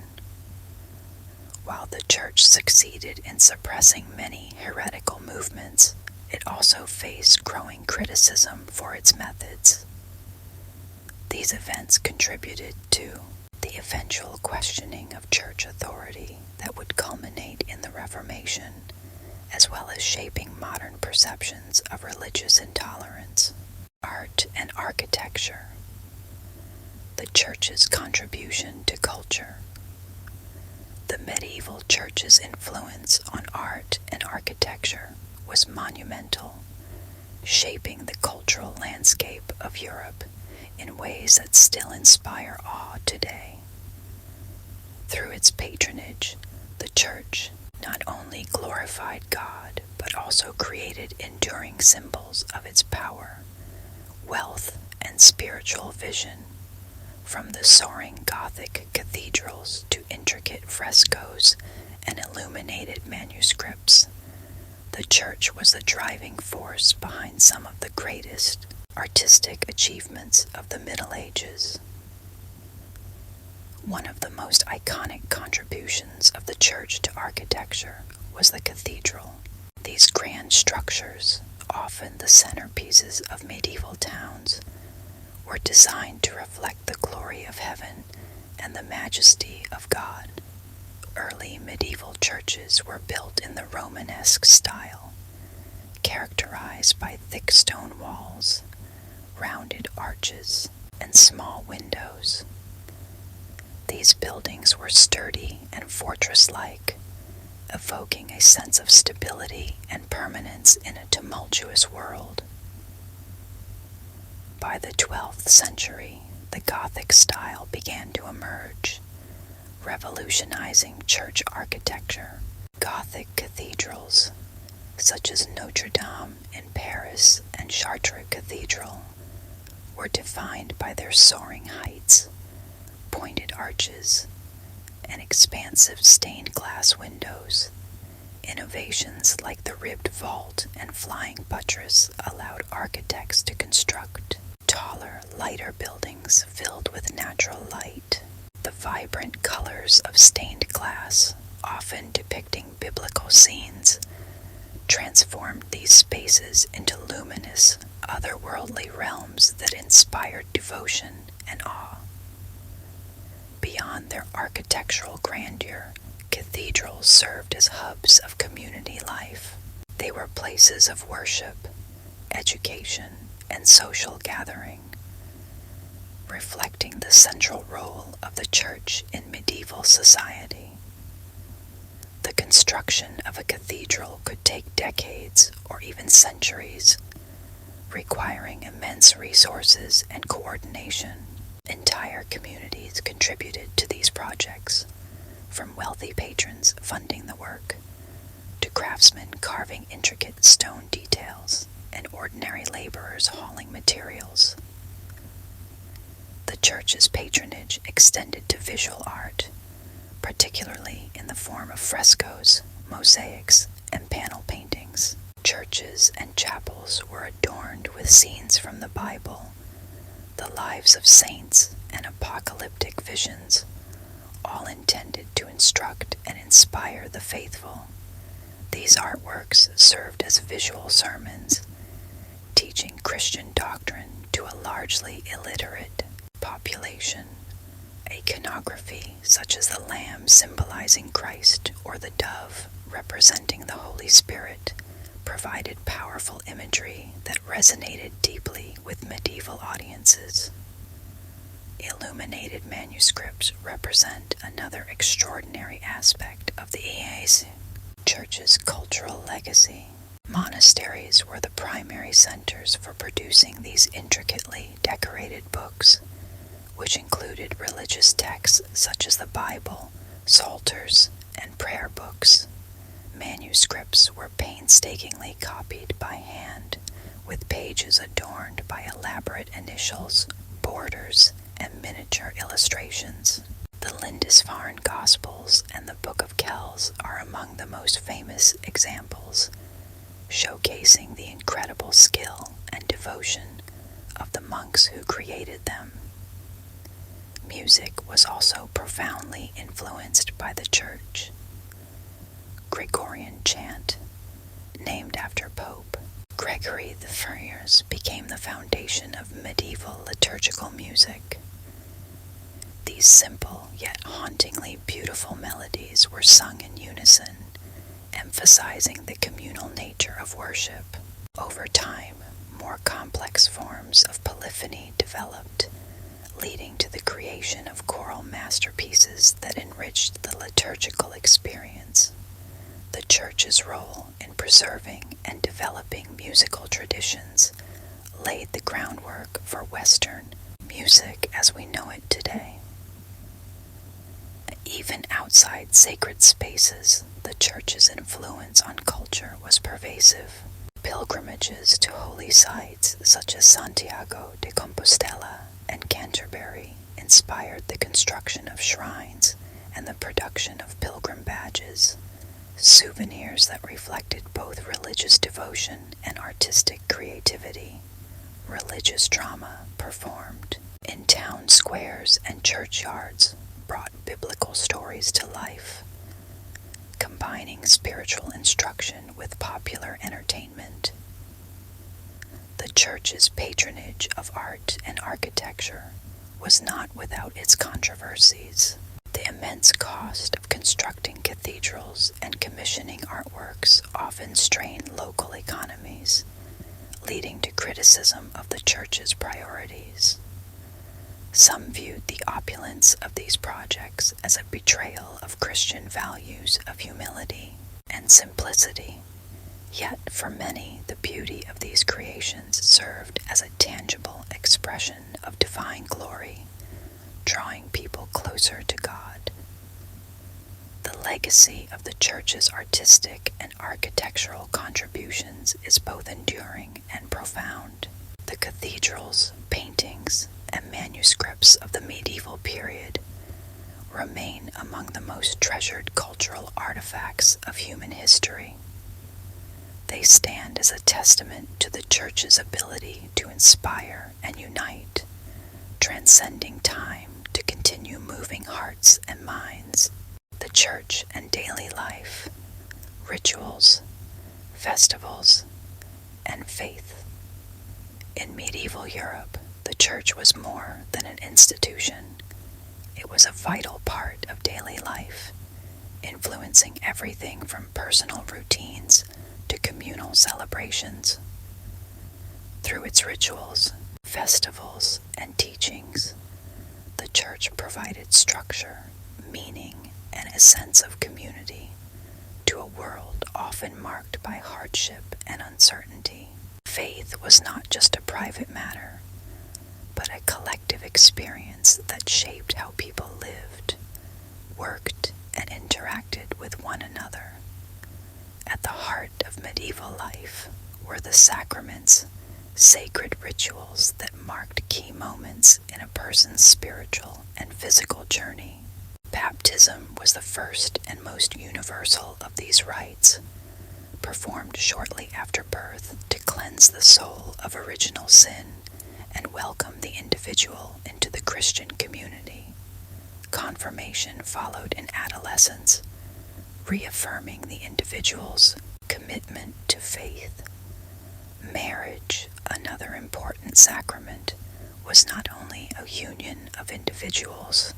While the Church succeeded in suppressing many heretical movements, it also faced growing criticism for its methods. These events contributed to the eventual questioning of Church authority that would culminate in the Reformation, as well as shaping modern perceptions of religious intolerance. Art and architecture. The Church's contribution to culture. The medieval Church's influence on art and architecture was monumental, shaping the cultural landscape of Europe in ways that still inspire awe today. Through its patronage, the Church not only glorified God, but also created enduring symbols of its power, wealth, and spiritual vision, from the soaring Gothic cathedrals to intricate frescoes and illuminated manuscripts. The Church was the driving force behind some of the greatest artistic achievements of the Middle Ages. One of the most iconic contributions of the Church to architecture was the cathedral. These grand structures, often the centerpieces of medieval towns, were designed to reflect the glory of heaven and the majesty of God. Early medieval churches were built in the Romanesque style, characterized by thick stone walls, rounded arches, and small windows. These buildings were sturdy and fortress-like, evoking a sense of stability and permanence in a tumultuous world. By the 12th century, the Gothic style began to emerge, revolutionizing church architecture. Gothic cathedrals, such as Notre Dame in Paris and Chartres Cathedral, were defined by their soaring heights, pointed arches, and expansive stained glass windows. Innovations like the ribbed vault and flying buttress allowed architects to construct taller, lighter buildings filled with natural light. The vibrant colors of stained glass, often depicting biblical scenes, transformed these spaces into luminous, otherworldly realms that inspired devotion and awe. Beyond their architectural grandeur, cathedrals served as hubs of community life. They were places of worship, education, and social gathering, reflecting the central role of the Church in medieval society. The construction of a cathedral could take decades or even centuries, requiring immense resources and coordination. Entire communities contributed to these projects, from wealthy patrons funding the work, to craftsmen carving intricate stone details, and ordinary laborers hauling materials. The church's patronage extended to visual art, particularly in the form of frescoes, mosaics, and panel paintings. Churches and chapels were adorned with scenes from the Bible, the lives of saints, and apocalyptic visions, all intended to instruct and inspire the faithful. These artworks served as visual sermons, teaching Christian doctrine to a largely illiterate population. Iconography, such as the lamb symbolizing Christ or the dove representing the Holy Spirit, provided powerful imagery that resonated deeply with medieval audiences. Illuminated manuscripts represent another extraordinary aspect of the Church's cultural legacy. Monasteries were the primary centers for producing these intricately decorated books, which included religious texts such as the Bible, psalters, and prayer books. Manuscripts were painstakingly copied by hand, with pages adorned by elaborate initials, borders, and miniature illustrations. The Lindisfarne Gospels and the Book of Kells are among the most famous examples, showcasing the incredible skill and devotion of the monks who created them. Music was also profoundly influenced by the church. Gregorian chant, named after Pope Gregory the First, became the foundation of medieval liturgical music. These simple yet hauntingly beautiful melodies were sung in unison, emphasizing the communal nature of worship. Over time, more complex forms of polyphony developed, leading to the creation of choral masterpieces that enriched the liturgical experience. The church's role in preserving and developing musical traditions laid the groundwork for Western music as we know it today. Even outside sacred spaces, the church's influence on culture was pervasive. Pilgrimages to holy sites such as Santiago de Compostela and Canterbury inspired the construction of shrines and the production of pilgrim badges, souvenirs that reflected both religious devotion and artistic creativity. Religious drama performed in town squares and churchyards brought biblical stories to life, combining spiritual instruction with popular entertainment. The church's patronage of art and architecture was not without its controversies. The immense cost of constructing cathedrals and commissioning artworks often strained local economies, leading to criticism of the church's priorities. Some viewed the opulence of these projects as a betrayal of Christian values of humility and simplicity. Yet, for many, the beauty of these creations served as a tangible expression of divine glory, drawing people closer to God. The legacy of the church's artistic and architectural contributions is both enduring and profound. The cathedrals, paintings, and manuscripts of the medieval period remain among the most treasured cultural artifacts of human history. They stand as a testament to the church's ability to inspire and unite, transcending time to continue moving hearts and minds. The church and daily life, rituals, festivals, and faith. In medieval Europe, the church was more than an institution. It was a vital part of daily life, influencing everything from personal routines to communal celebrations. Through its rituals, festivals, and teachings, the church provided structure, meaning, and a sense of community to a world often marked by hardship and uncertainty. Faith was not just a private matter, but a collective experience that shaped how people lived, worked, and interacted with one another. At the heart of medieval life were the sacraments, sacred rituals that marked key moments in a person's spiritual and physical journey. Baptism was the first and most universal of these rites, performed shortly after birth to cleanse the soul of original sin and welcome the individual into the Christian community. Confirmation followed in adolescence, reaffirming the individual's commitment to faith. Marriage, another important sacrament, was not only a union of individuals,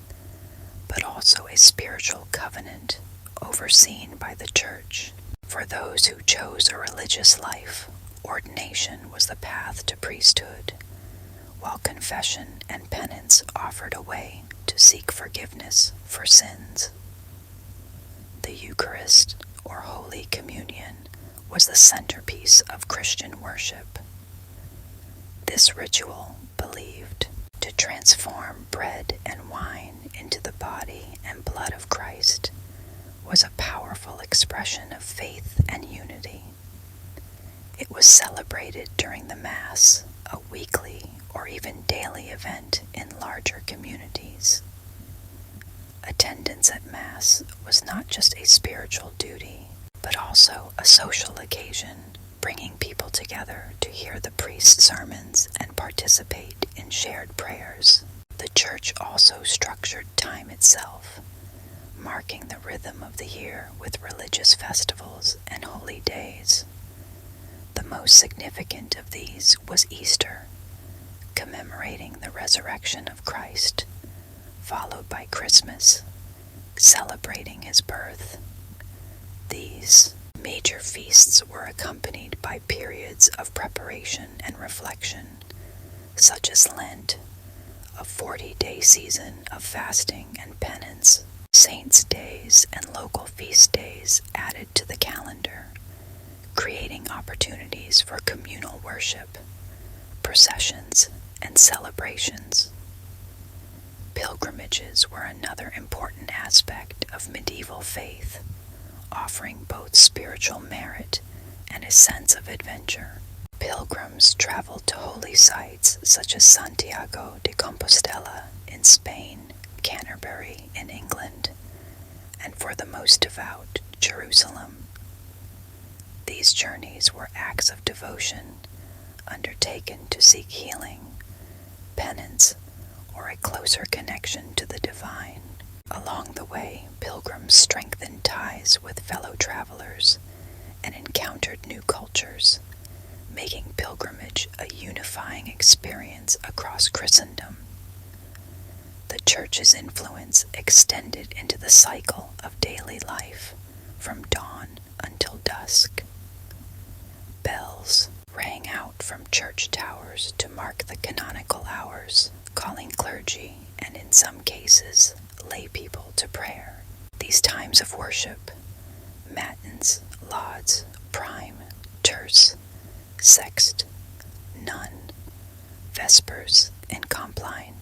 but also a spiritual covenant overseen by the Church. For those who chose a religious life, ordination was the path to priesthood, while confession and penance offered a way to seek forgiveness for sins. The Eucharist, or Holy Communion, was the centerpiece of Christian worship. This ritual, believed to transform bread and wine into the body and blood of Christ, was a powerful expression of faith and unity. It was celebrated during the Mass, a weekly or even daily event in larger communities. Attendance at Mass was not just a spiritual duty, but also a social occasion, bringing people together to hear the priest's sermons and participate in shared prayers. The Church also structured time itself, marking the rhythm of the year with religious festivals and holy days. The most significant of these was Easter, commemorating the resurrection of Christ, followed by Christmas, celebrating his birth. These major feasts were accompanied by periods of preparation and reflection, such as Lent, a 40-day season of fasting and penance, saints' days and local feast days added to the calendar, creating opportunities for communal worship, processions, and celebrations. Pilgrimages were another important aspect of medieval faith, offering both spiritual merit and a sense of adventure. Pilgrims traveled to holy sites such as Santiago de Compostela in Spain, Canterbury in England, and for the most devout, Jerusalem. These journeys were acts of devotion, undertaken to seek healing, penance, or a closer connection to the divine. Along the way, pilgrims strengthened ties with fellow travelers and encountered new cultures, making pilgrimage a unifying experience across Christendom. The Church's influence extended into the cycle of daily life, from dawn until dusk. Bells rang out from church towers to mark the canonical hours, calling clergy and, in some cases, lay people to prayer. These times of worship, matins, lauds, prime, terce, sext, none, vespers, and compline,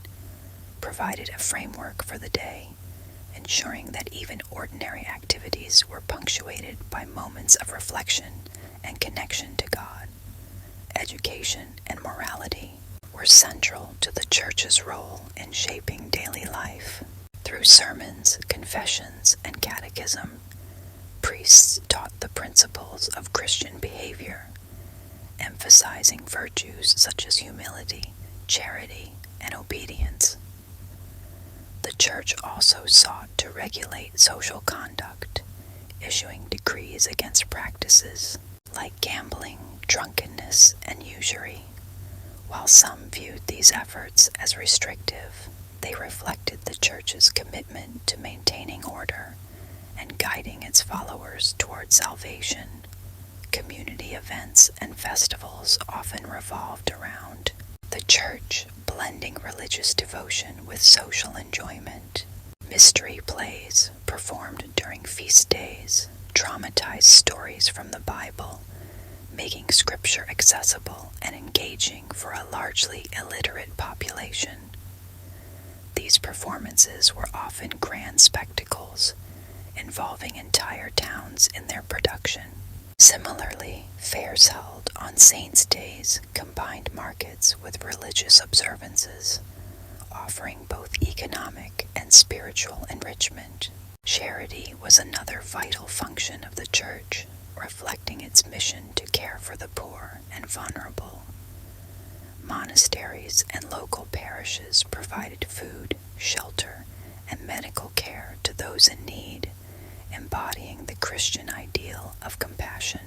provided a framework for the day, ensuring that even ordinary activities were punctuated by moments of reflection and connection to God. Education and morality were central to the Church's role in shaping daily life. Through sermons, confessions, and catechism, priests taught the principles of Christian behavior, emphasizing virtues such as humility, charity, and obedience. The Church also sought to regulate social conduct, issuing decrees against practices like gambling, drunkenness, and usury. While some viewed these efforts as restrictive, they reflected the Church's commitment to maintaining order and guiding its followers toward salvation. Community events and festivals often revolved around the Church, blending religious devotion with social enjoyment. Mystery plays, performed during feast days, dramatized stories from the Bible, making scripture accessible and engaging for a largely illiterate population. These performances were often grand spectacles, involving entire towns in their production. Similarly, fairs held on saints' days combined markets with religious observances, offering both economic and spiritual enrichment. Charity was another vital function of the church, reflecting its mission to care for the poor and vulnerable. Monasteries and local parishes provided food, shelter, and medical care to those in need, embodying the Christian ideal of compassion.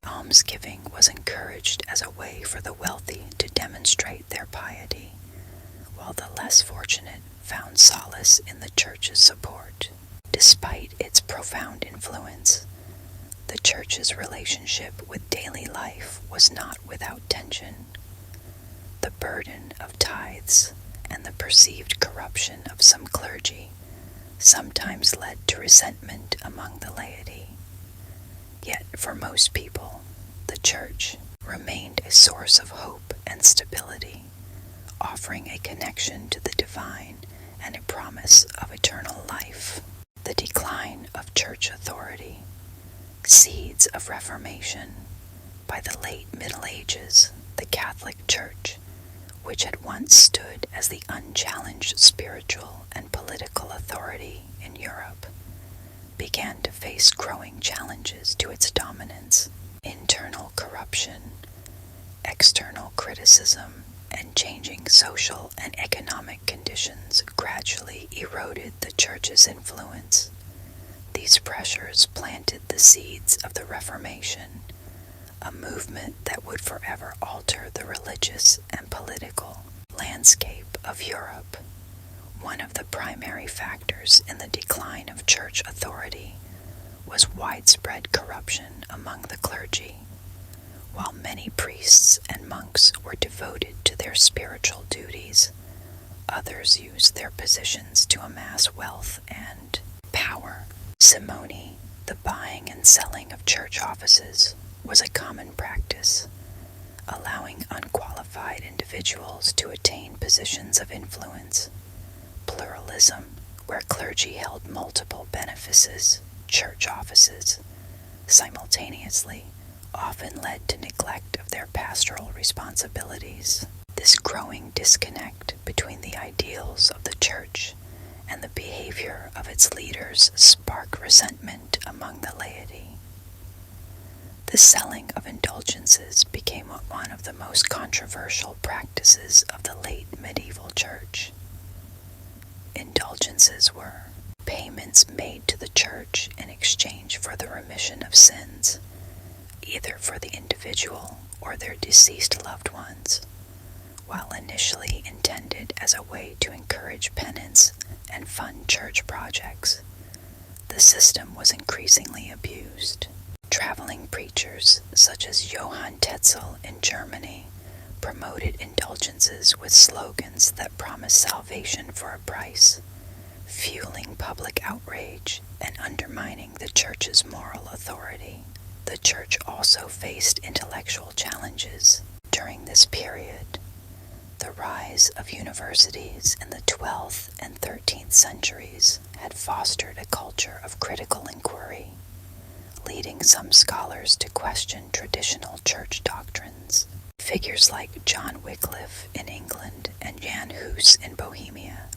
Almsgiving was encouraged as a way for the wealthy to demonstrate their piety, while the less fortunate found solace in the church's support. Despite its profound influence, the church's relationship with daily life was not without tension. The burden of tithes and the perceived corruption of some clergy sometimes led to resentment among the laity. Yet for most people, the church remained a source of hope and stability, offering a connection to the divine and a promise of eternal life. The decline of church authority, seeds of Reformation. By the late Middle Ages, the Catholic Church, which had once stood as the unchallenged spiritual and political authority in Europe, began to face growing challenges to its dominance. Internal corruption, external criticism, and changing social and economic conditions gradually eroded the Church's influence. These pressures planted the seeds of the Reformation, a movement that would forever alter the religious and political landscape of Europe. One of the primary factors in the decline of church authority was widespread corruption among the clergy. While many priests and monks were devoted to their spiritual duties, others used their positions to amass wealth and power. Simony, the buying and selling of church offices, was a common practice, allowing unqualified individuals to attain positions of influence. Pluralism, where clergy held multiple benefices, church offices, simultaneously, often led to neglect of their pastoral responsibilities. This growing disconnect between the ideals of the church and the behavior of its leaders sparked resentment among the laity. The selling of indulgences became one of the most controversial practices of the late medieval church. Indulgences were payments made to the church in exchange for the remission of sins, either for the individual or their deceased loved ones. While initially intended as a way to encourage penance and fund church projects, the system was increasingly abused. Traveling preachers such as Johann Tetzel in Germany promoted indulgences with slogans that promised salvation for a price, fueling public outrage and undermining the church's moral authority. The church also faced intellectual challenges during this period. The rise of universities in the 12th and 13th centuries had fostered a culture of critical inquiry, leading some scholars to question traditional church doctrines. Figures like John Wycliffe in England and Jan Hus in Bohemia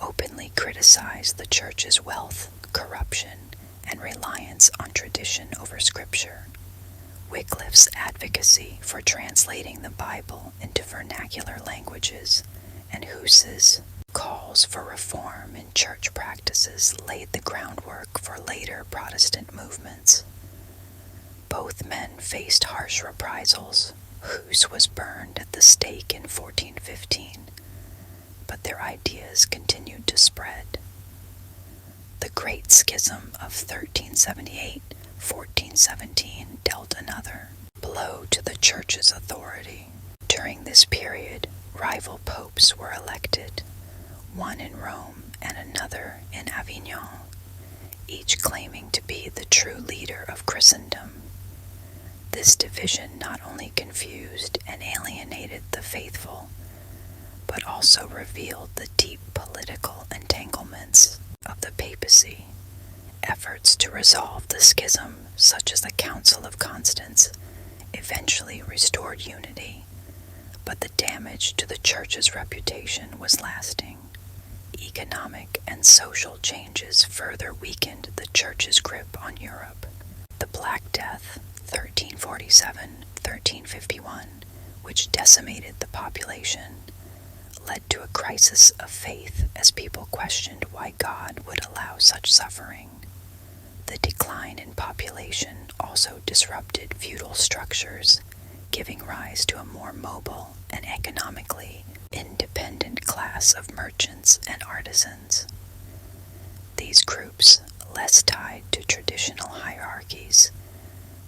openly criticized the church's wealth, corruption, and reliance on tradition over scripture. Wycliffe's advocacy for translating the Bible into vernacular languages and Hus's calls for reform in church practices laid the groundwork for later Protestant movements. Both men faced harsh reprisals. Hus was burned at the stake in 1415, but their ideas continued to spread. The Great Schism of 1378-1417 dealt another blow to the church's authority. During this period, rival popes were elected, one in Rome and another in Avignon, each claiming to be the true leader of Christendom. This division not only confused and alienated the faithful, but also revealed the deep political entanglements of the papacy. Efforts to resolve the schism, such as the Council of Constance, eventually restored unity, but the damage to the Church's reputation was lasting. Economic and social changes further weakened the Church's grip on Europe. The Black Death, 1347-1351, which decimated the population, led to a crisis of faith as people questioned why God would allow such suffering. The decline in population also disrupted feudal structures, giving rise to a more mobile and economically independent class of merchants and artisans. These groups, less tied to traditional hierarchies,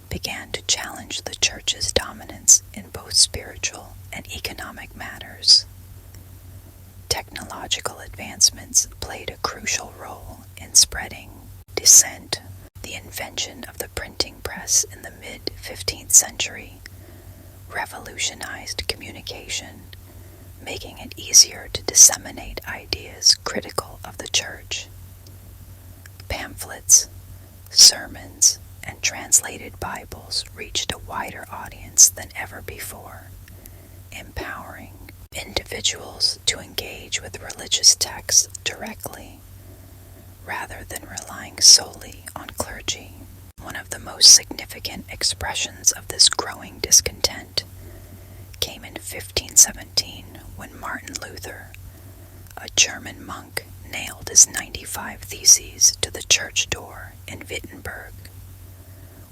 began to challenge the Church's dominance in both spiritual and economic matters. Technological advancements played a crucial role in spreading dissent. The invention of the printing press in the mid-15th century revolutionized communication, making it easier to disseminate ideas critical of the Church. Pamphlets, sermons, and translated Bibles reached a wider audience than ever before, empowering individuals to engage with religious texts directly, rather than relying solely on clergy. One of the most significant expressions of this growing discontent came in 1517 when Martin Luther, a German monk, nailed his 95 Theses to the church door in Wittenberg.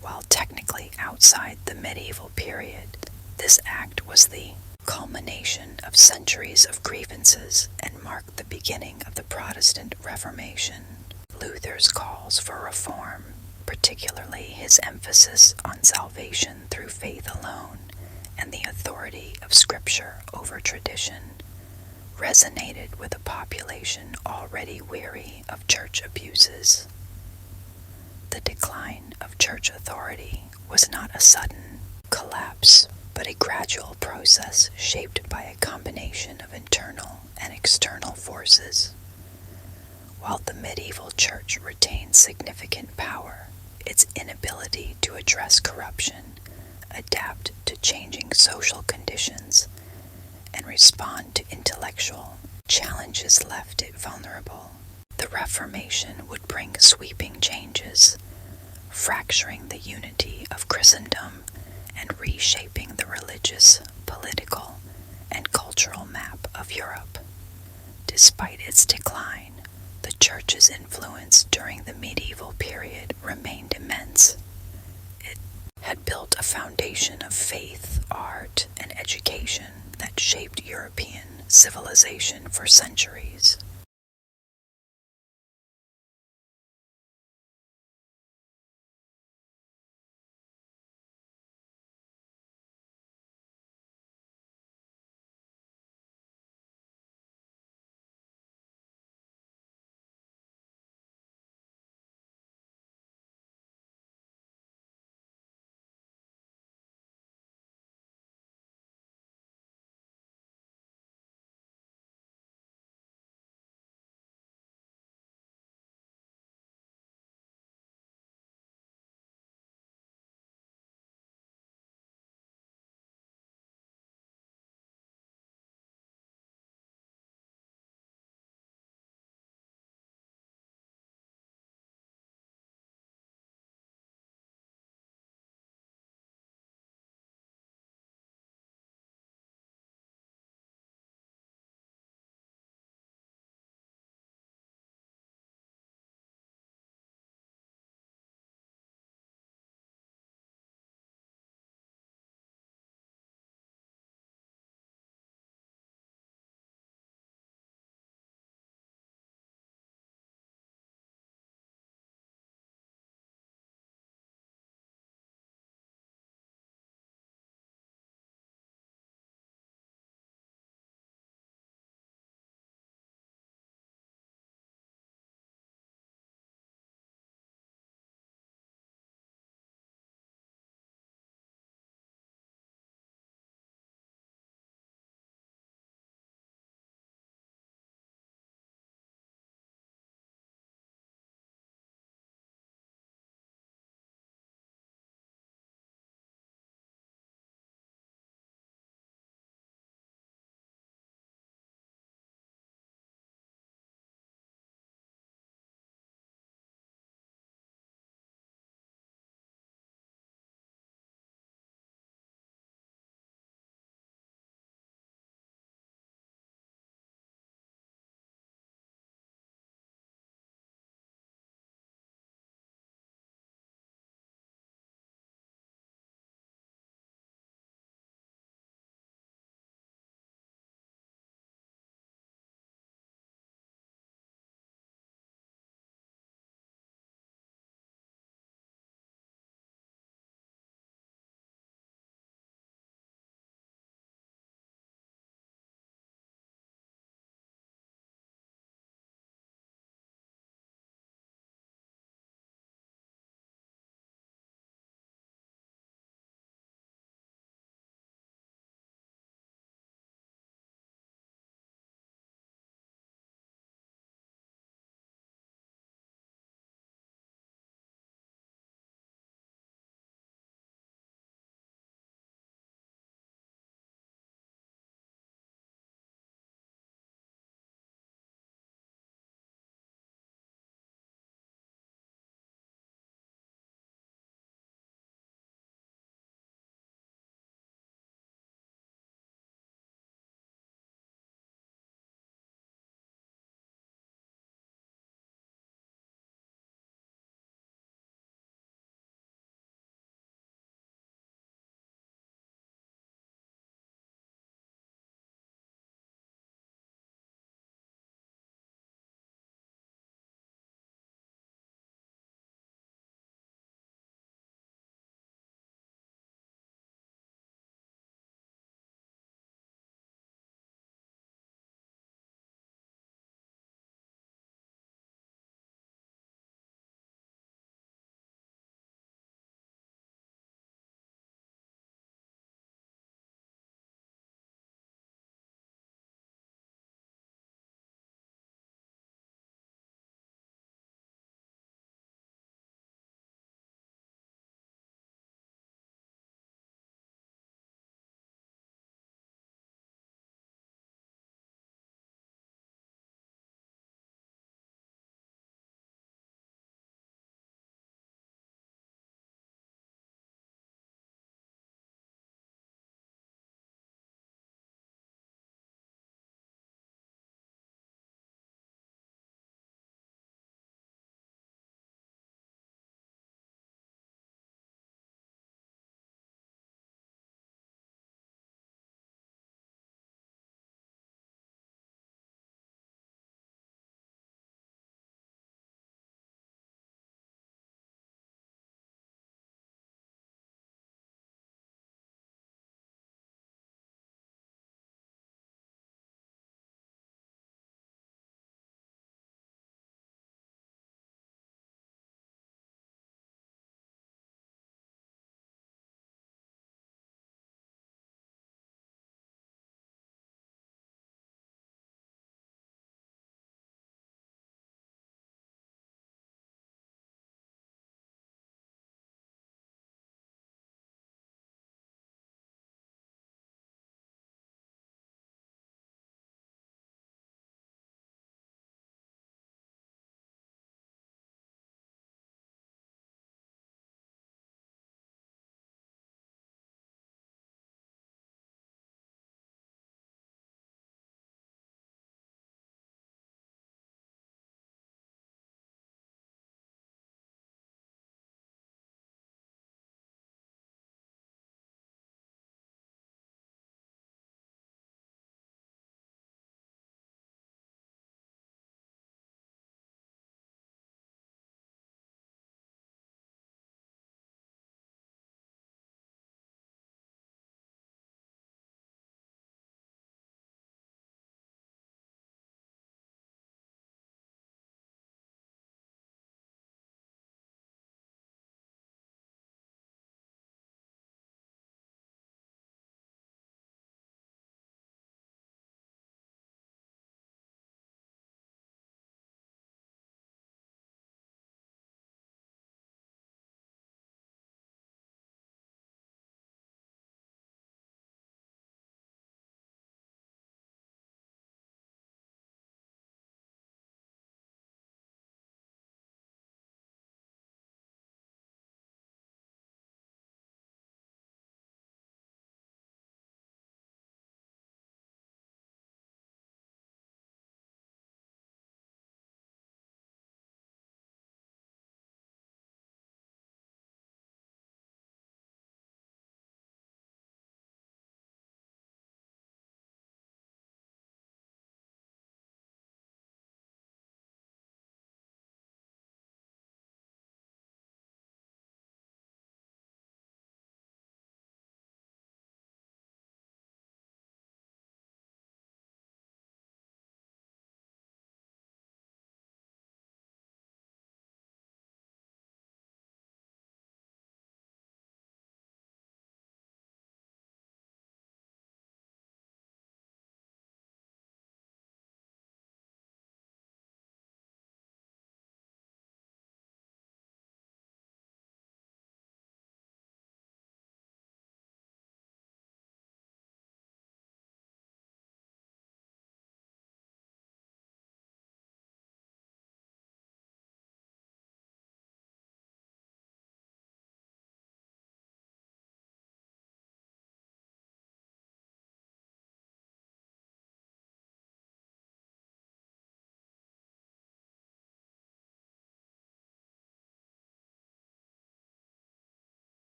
While technically outside the medieval period, this act was the culmination of centuries of grievances and marked the beginning of the Protestant Reformation. Luther's calls for reform, particularly his emphasis on salvation through faith alone and the authority of Scripture over tradition, resonated with a population already weary of church abuses. The decline of church authority was not a sudden collapse, but a gradual process shaped by a combination of internal and external forces. While the medieval church retained significant power, its inability to address corruption, adapt to changing social conditions, and respond to intellectual challenges left it vulnerable. The Reformation would bring sweeping changes, fracturing the unity of Christendom and reshaping the religious, political, and cultural map of Europe. Despite its decline, the Church's influence during the medieval period remained immense. It had built a foundation of faith, art, and education that shaped European civilization for centuries.